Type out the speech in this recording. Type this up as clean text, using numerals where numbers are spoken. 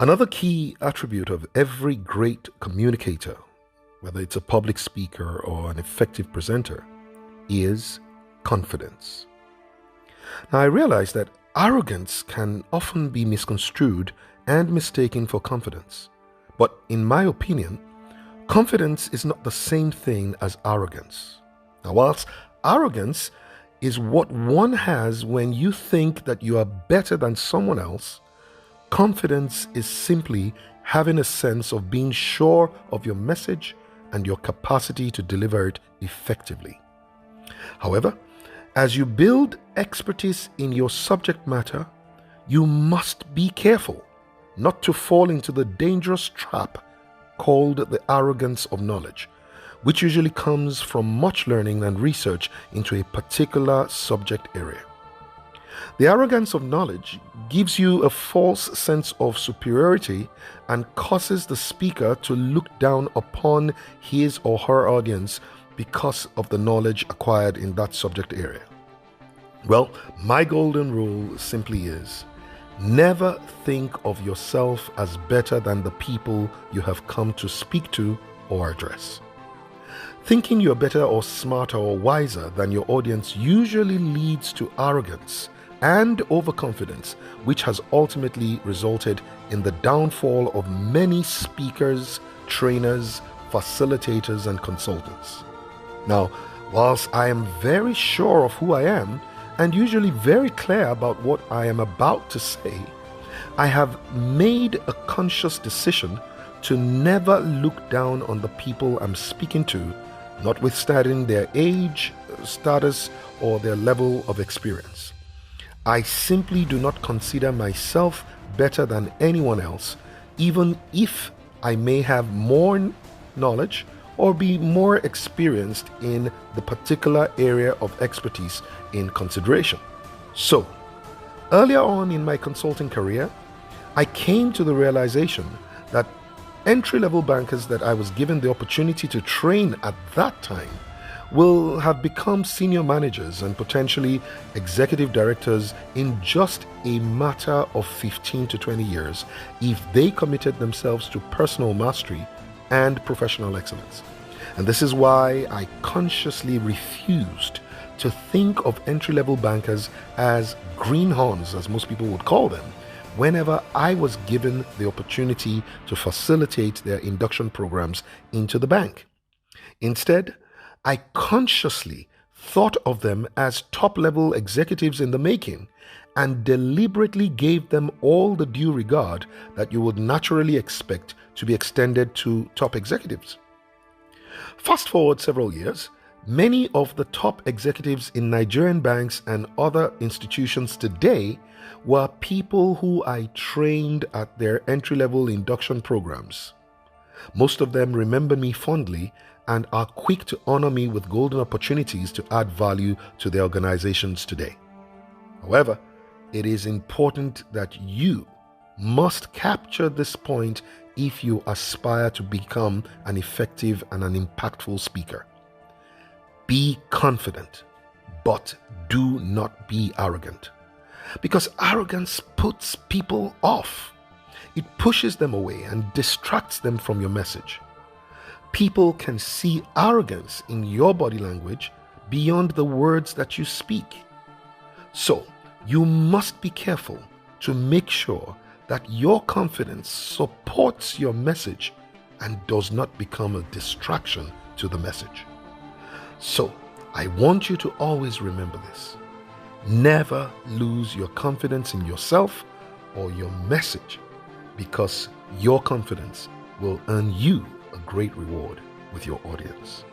Another key attribute of every great communicator, whether it's a public speaker or an effective presenter, is confidence. Now, I realize that arrogance can often be misconstrued and mistaken for confidence. But in my opinion, confidence is not the same thing as arrogance. Now, whilst arrogance is what one has when you think that you are better than someone else, confidence is simply having a sense of being sure of your message and your capacity to deliver it effectively. However, as you build expertise in your subject matter, you must be careful not to fall into the dangerous trap called the arrogance of knowledge, which usually comes from much learning and research into a particular subject area. The arrogance of knowledge gives you a false sense of superiority and causes the speaker to look down upon his or her audience because of the knowledge acquired in that subject area. Well, my golden rule simply is, never think of yourself as better than the people you have come to speak to or address. Thinking you're better or smarter or wiser than your audience usually leads to arrogance and overconfidence, which has ultimately resulted in the downfall of many speakers, trainers, facilitators, and consultants. Now, whilst I am very sure of who I am and usually very clear about what I am about to say, I have made a conscious decision to never look down on the people I'm speaking to, notwithstanding their age, status, or their level of experience. I simply do not consider myself better than anyone else, even if I may have more knowledge or be more experienced in the particular area of expertise in consideration. So, earlier on in my consulting career, I came to the realization that entry-level bankers that I was given the opportunity to train at that time will have become senior managers and potentially executive directors in just a matter of 15 to 20 years if they committed themselves to personal mastery and professional excellence. And this is why I consciously refused to think of entry-level bankers as greenhorns, as most people would call them, whenever I was given the opportunity to facilitate their induction programs into the bank. Instead, I consciously thought of them as top-level executives in the making and deliberately gave them all the due regard that you would naturally expect to be extended to top executives. Fast forward several years, many of the top executives in Nigerian banks and other institutions today were people who I trained at their entry-level induction programs. Most of them remember me fondly and are quick to honor me with golden opportunities to add value to their organizations today. However, it is important that you must capture this point if you aspire to become an effective and an impactful speaker. Be confident, but do not be arrogant. Because arrogance puts people off. It pushes them away and distracts them from your message. People can see arrogance in your body language beyond the words that you speak. So, you must be careful to make sure that your confidence supports your message and does not become a distraction to the message. So, I want you to always remember this. Never lose your confidence in yourself or your message, because your confidence will earn you a great reward with your audience.